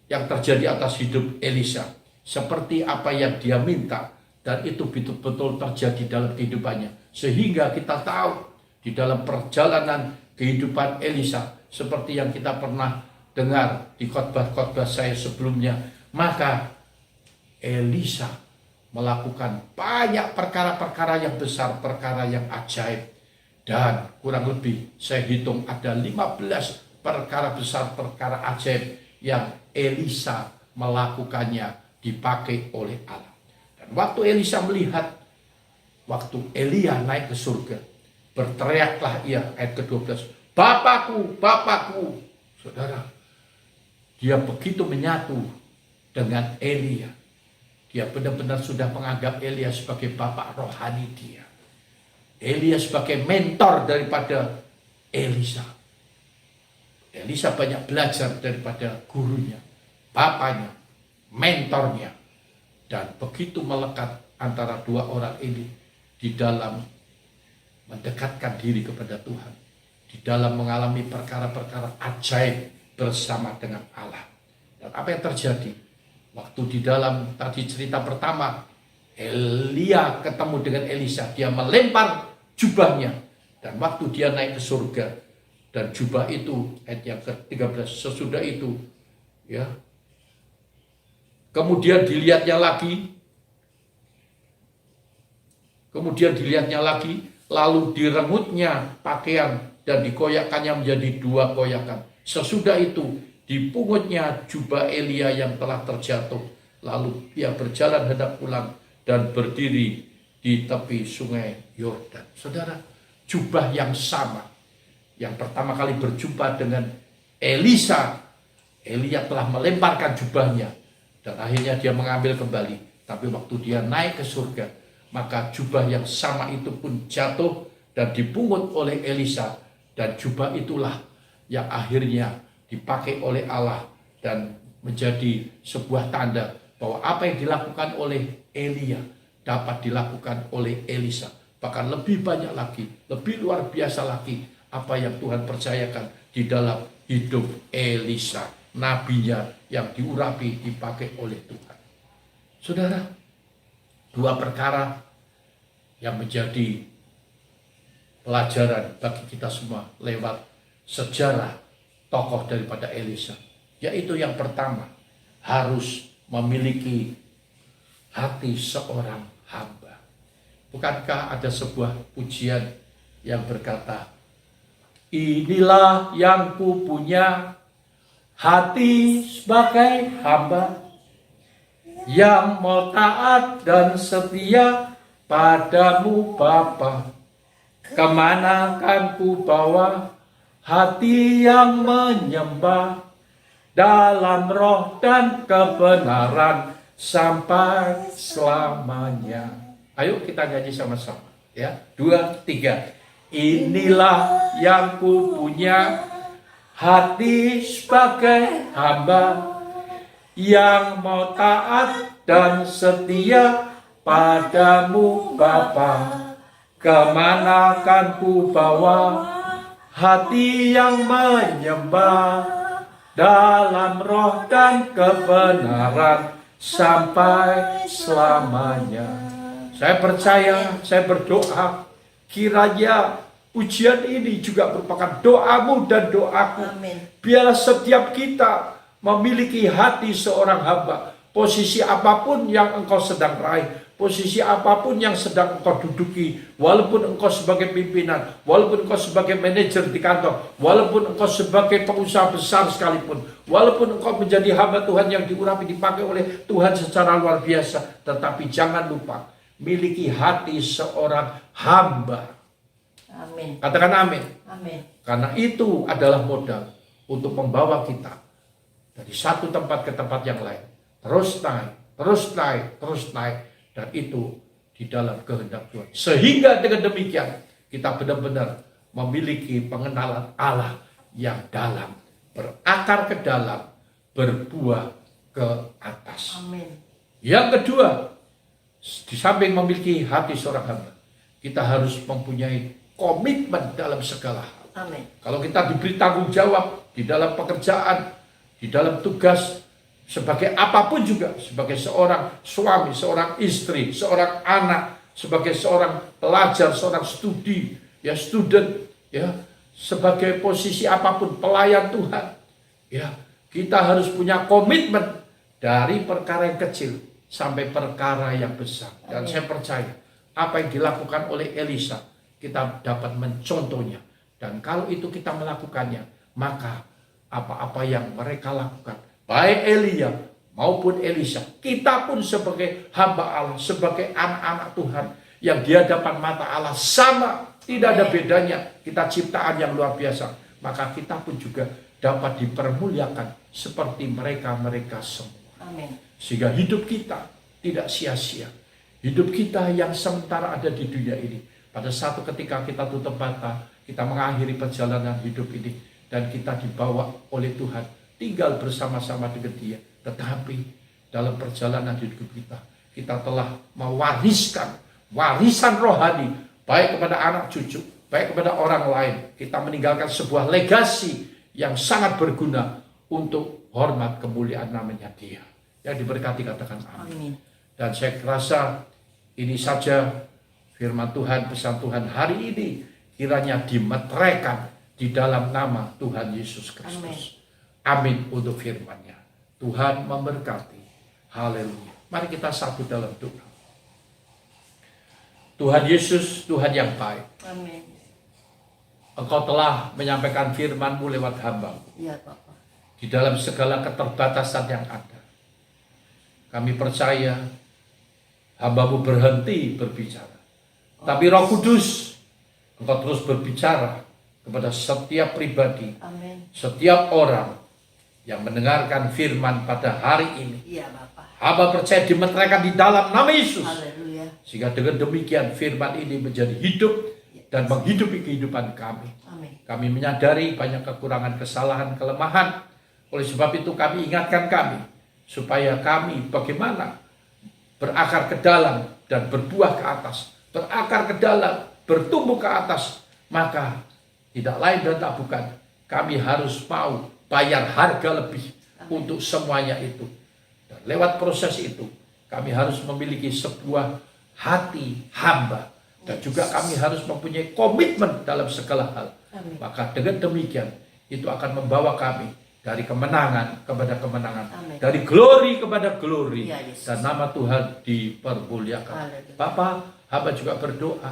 terjadi atas hidup Elisa? Seperti apa yang dia minta, dan itu betul-betul terjadi dalam kehidupannya. Sehingga kita tahu di dalam perjalanan kehidupan Elisa, seperti yang kita pernah dengar di khotbah-khotbah saya sebelumnya, maka Elisa melakukan banyak perkara-perkara yang besar, perkara yang ajaib. Dan kurang lebih saya hitung ada 15 perkara besar, perkara ajaib yang Elisa melakukannya, dipakai oleh Allah. Dan waktu Elisa melihat, waktu Elia naik ke surga, berteriaklah ia, ayat ke-12, Bapakku, Bapakku. Saudara, dia begitu menyatu dengan Elia. Dia benar-benar sudah menganggap Elia sebagai bapak rohani dia. Elia sebagai mentor daripada Elisa. Elisa banyak belajar daripada gurunya, bapaknya, mentornya. Dan begitu melekat antara dua orang ini di dalam mendekatkan diri kepada Tuhan, di dalam mengalami perkara-perkara ajaib bersama dengan Allah. Dan apa yang terjadi? Waktu di dalam tadi cerita pertama, Elia ketemu dengan Elisa, dia melempar jubahnya. Dan waktu dia naik ke surga, dan jubah itu, ayat yang ke-13, sesudah itu, ya, kemudian dilihatnya lagi, lalu direngutnya pakaian dan dikoyakkannya menjadi 2 koyakan. Sesudah itu dipungutnya jubah Elia yang telah terjatuh. Lalu ia berjalan hendak pulang dan berdiri di tepi sungai Yordan. Saudara, jubah yang sama. Yang pertama kali berjumpa dengan Elisa, Elia telah melemparkan jubahnya. Dan akhirnya dia mengambil kembali. Tapi waktu dia naik ke surga, maka jubah yang sama itu pun jatuh dan dipungut oleh Elisa. Dan jubah itulah yang akhirnya dipakai oleh Allah dan menjadi sebuah tanda bahwa apa yang dilakukan oleh Elia dapat dilakukan oleh Elisa. Bahkan lebih banyak lagi, lebih luar biasa lagi apa yang Tuhan percayakan di dalam hidup Elisa, nabinya yang diurapi, dipakai oleh Tuhan. Saudara, 2 perkara yang menjadi pelajaran bagi kita semua lewat sejarah tokoh daripada Elisa, yaitu yang pertama, harus memiliki hati seorang hamba. Bukankah ada sebuah pujian yang berkata, inilah yang kupunya, hati sebagai hamba, yang mau taat dan setia padamu Bapa. Kemana kan ku bawa hati yang menyembah dalam roh dan kebenaran sampai selamanya. Ayo kita nyanyi sama-sama, ya. 2, 3. Inilah yang ku punya, hati sebagai hamba, yang mau taat dan setia padamu Bapa. Kemana kan ku bawa hati yang menyembah dalam roh dan kebenaran sampai selamanya. Saya percaya, saya berdoa, kiranya ujian ini juga merupakan doamu dan doaku. Amin. Biarlah setiap kita memiliki hati seorang hamba. Posisi apapun yang engkau sedang raih, posisi apapun yang sedang engkau duduki, walaupun engkau sebagai pimpinan, walaupun engkau sebagai manajer di kantor, walaupun engkau sebagai pengusaha besar sekalipun, walaupun engkau menjadi hamba Tuhan yang diurapi, dipakai oleh Tuhan secara luar biasa, tetapi jangan lupa, miliki hati seorang hamba. Amin. Katakan amin. Amin. Karena itu adalah modal untuk membawa kita dari satu tempat ke tempat yang lain. Terus naik, terus naik, terus naik. Dan itu di dalam kehendak Tuhan. Sehingga dengan demikian kita benar-benar memiliki pengenalan Allah yang dalam. Berakar ke dalam, berbuah ke atas. Amin. Yang kedua, di samping memiliki hati seorang hamba, kita harus mempunyai komitmen dalam segala hal. Amin. Kalau kita diberi tanggung jawab di dalam pekerjaan, di dalam tugas, sebagai apapun juga, sebagai seorang suami, seorang istri, seorang anak, sebagai seorang pelajar, seorang studi, ya student, ya sebagai posisi apapun, pelayan Tuhan, ya kita harus punya komitmen dari perkara yang kecil sampai perkara yang besar. Dan saya percaya apa yang dilakukan oleh Elisa, kita dapat mencontohnya. Dan kalau itu kita melakukannya, maka apa-apa yang mereka lakukan, baik Elia maupun Elisa, kita pun sebagai hamba Allah, sebagai anak-anak Tuhan yang di hadapan mata Allah sama, tidak ada bedanya. Kita ciptaan yang luar biasa, maka kita pun juga dapat dipermuliakan seperti mereka-mereka semua. Amin. Sehingga hidup kita tidak sia-sia. Hidup kita yang sementara ada di dunia ini, pada satu ketika kita tutup mata, kita mengakhiri perjalanan hidup ini, dan kita dibawa oleh Tuhan tinggal bersama-sama dengan Dia. Tetapi dalam perjalanan hidup kita, kita telah mewariskan warisan rohani, baik kepada anak cucu, baik kepada orang lain. Kita meninggalkan sebuah legasi yang sangat berguna untuk hormat kemuliaan namanya Dia. Yang diberkati katakan amin. Amin. Dan saya rasa ini saja firman Tuhan, pesan Tuhan hari ini, kiranya dimeteraikan di dalam nama Tuhan Yesus Kristus. Amin untuk firman-Nya. Tuhan memberkati. Haleluya. Mari kita satu dalam doa. Tuhan Yesus, Tuhan yang baik. Amin. Engkau telah menyampaikan firman-Mu lewat hamba. Iya, Bapak. Di dalam segala keterbatasan yang ada, kami percaya hamba-Mu berhenti berbicara. Tapi Roh Kudus, Engkau terus berbicara kepada setiap pribadi, Amin. setiap orang yang mendengarkan firman pada hari ini. Iya, Bapak. Hamba percaya dimeteraikan di dalam nama Yesus. Haleluya. Sehingga dengan demikian firman ini menjadi hidup dan menghidupi kehidupan kami. Amin. Kami menyadari banyak kekurangan, kesalahan, kelemahan. Oleh sebab itu kami ingatkan kami, supaya kami bagaimana berakar ke dalam dan berbuah ke atas. Berakar ke dalam, bertumbuh ke atas. Maka tidak lain dan tak bukan, kami harus mau bayar harga lebih untuk semuanya itu. Dan lewat proses itu, kami harus memiliki sebuah hati hamba. Dan juga kami harus mempunyai komitmen dalam segala hal. Amin. Maka dengan demikian, itu akan membawa kami dari kemenangan kepada kemenangan. Amin. Dari glory kepada glory. Ya, Yesus. Dan nama Tuhan dipermuliakan. Haleluya. Bapak, hamba juga berdoa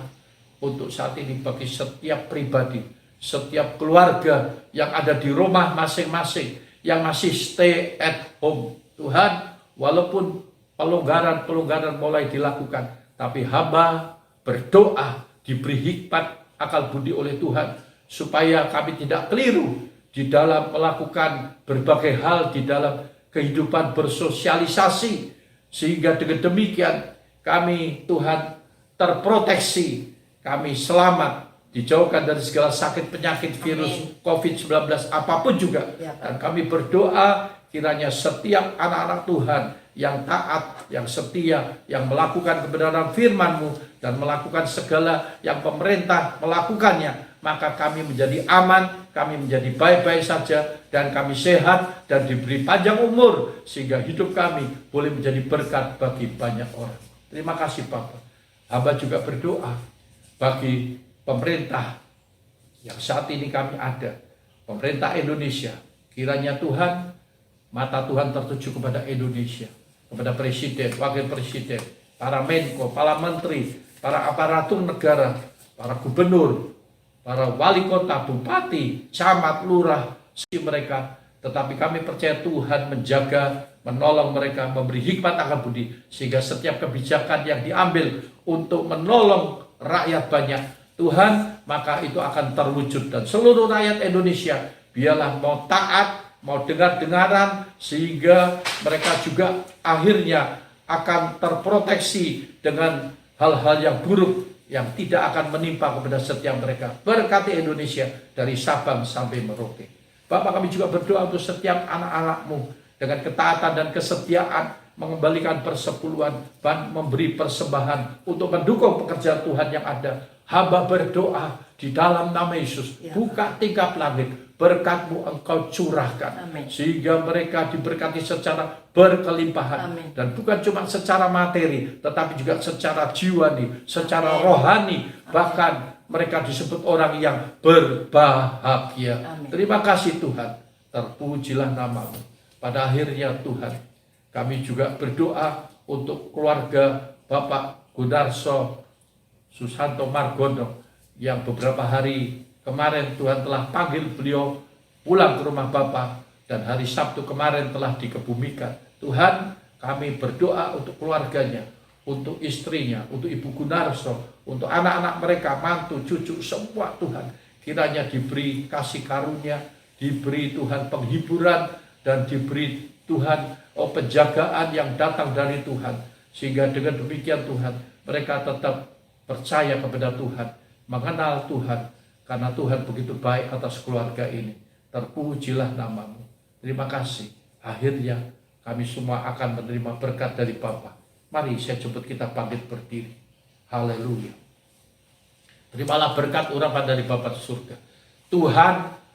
untuk saat ini bagi setiap pribadi, setiap keluarga yang ada di rumah masing-masing, yang masih stay at home. Tuhan, walaupun pelonggaran-pelonggaran mulai dilakukan, tapi hamba berdoa diberi hikmat akal budi oleh Tuhan, supaya kami tidak keliru di dalam melakukan berbagai hal di dalam kehidupan bersosialisasi, sehingga dengan demikian kami Tuhan terproteksi, kami selamat, dijauhkan dari segala sakit penyakit virus COVID-19 apapun juga. Ya, Pak. Dan kami berdoa kiranya setiap anak-anak Tuhan yang taat, yang setia, yang melakukan kebenaran firman-Mu dan melakukan segala yang pemerintah melakukannya, maka kami menjadi aman, kami menjadi baik-baik saja, dan kami sehat dan diberi panjang umur sehingga hidup kami boleh menjadi berkat bagi banyak orang. Terima kasih Bapa. Hamba juga berdoa bagi pemerintah yang saat ini kami ada, pemerintah Indonesia. Kiranya Tuhan, mata Tuhan tertuju kepada Indonesia, kepada Presiden, Wakil Presiden, para Menko, para Menteri, para aparatur negara, para gubernur, para wali kota, bupati, camat, lurah, mereka. Tetapi kami percaya Tuhan menjaga, menolong mereka, memberi hikmat akal budi, sehingga setiap kebijakan yang diambil untuk menolong rakyat banyak, Tuhan, maka itu akan terwujud. Dan seluruh rakyat Indonesia, biarlah mau taat, mau dengar-dengaran, sehingga mereka juga akhirnya akan terproteksi dengan hal-hal yang buruk yang tidak akan menimpa kepada setiap mereka. Berkati Indonesia dari Sabang sampai Merauke. Bapak, kami juga berdoa untuk setiap anak-anak-Mu dengan ketaatan dan kesetiaan mengembalikan persepuluhan dan memberi persembahan untuk mendukung pekerjaan Tuhan yang ada. Hamba berdoa di dalam nama Yesus, buka tingkap langit, berkat-Mu Engkau curahkan. Amin. Sehingga mereka diberkati secara berkelimpahan. Amin. Dan bukan cuma secara materi, tetapi juga secara jiwani, secara rohani. Amin. Bahkan mereka disebut orang yang berbahagia. Amin. Terima kasih Tuhan, terpujilah nama-Mu. Pada akhirnya Tuhan, kami juga berdoa untuk keluarga Bapak Gunarso Susanto Margono yang beberapa hari kemarin Tuhan telah panggil beliau pulang ke rumah Bapa, dan hari Sabtu kemarin telah dikebumikan. Tuhan, kami berdoa untuk keluarganya, untuk istrinya, untuk Ibu Gunarso, untuk anak-anak mereka, mantu, cucu, semua Tuhan. Kiranya diberi kasih karunia, diberi Tuhan penghiburan, dan diberi Tuhan penjagaan yang datang dari Tuhan. Sehingga dengan demikian Tuhan, mereka tetap percaya kepada Tuhan, mengenal Tuhan, karena Tuhan begitu baik atas keluarga ini. Terpujilah nama-Mu. Terima kasih. Akhirnya kami semua akan menerima berkat dari Bapa. Mari saya jemput kita bangkit berdiri. Haleluya. Terimalah berkat urapan dari Bapa di surga. Tuhan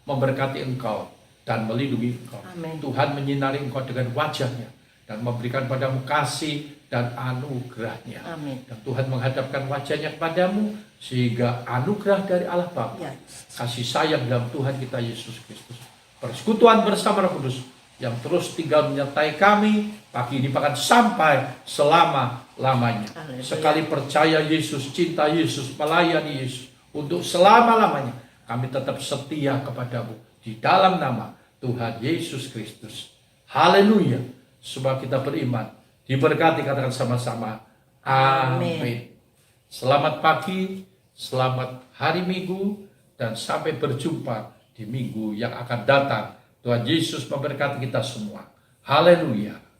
memberkati engkau dan melindungi engkau. Amen. Tuhan menyinari engkau dengan wajahnya dan memberikan padamu kasih dan anugerahnya. Amin. Dan Tuhan menghadapkan wajahnya kepadamu, sehingga anugerah dari Allah Bapa, kasih sayang dalam Tuhan kita Yesus Kristus, persekutuan bersama Roh Kudus yang terus tinggal menyertai kami pagi ini bahkan sampai selama-lamanya. Sekali percaya Yesus, cinta Yesus, melayani Yesus untuk selama-lamanya, kami tetap setia kepadamu di dalam nama Tuhan Yesus Kristus. Haleluya. Semua kita beriman, diberkati, katakan sama-sama. Amin. Selamat pagi, selamat hari Minggu, dan sampai berjumpa di minggu yang akan datang. Tuhan Yesus memberkati kita semua. Haleluya.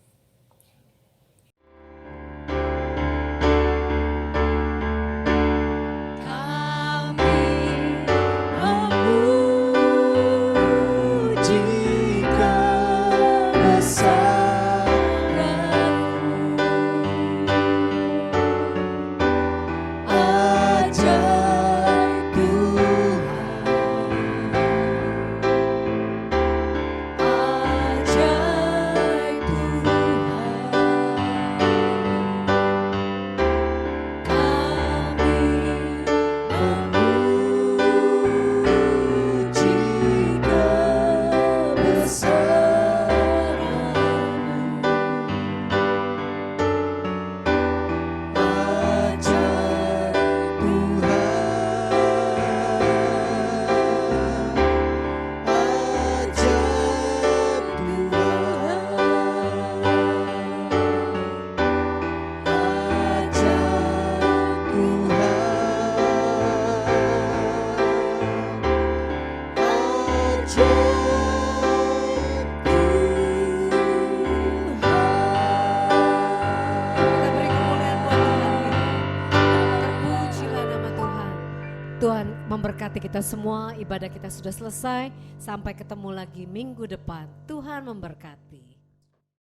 Memberkati kita semua, ibadah kita sudah selesai. Sampai ketemu lagi minggu depan. Tuhan memberkati.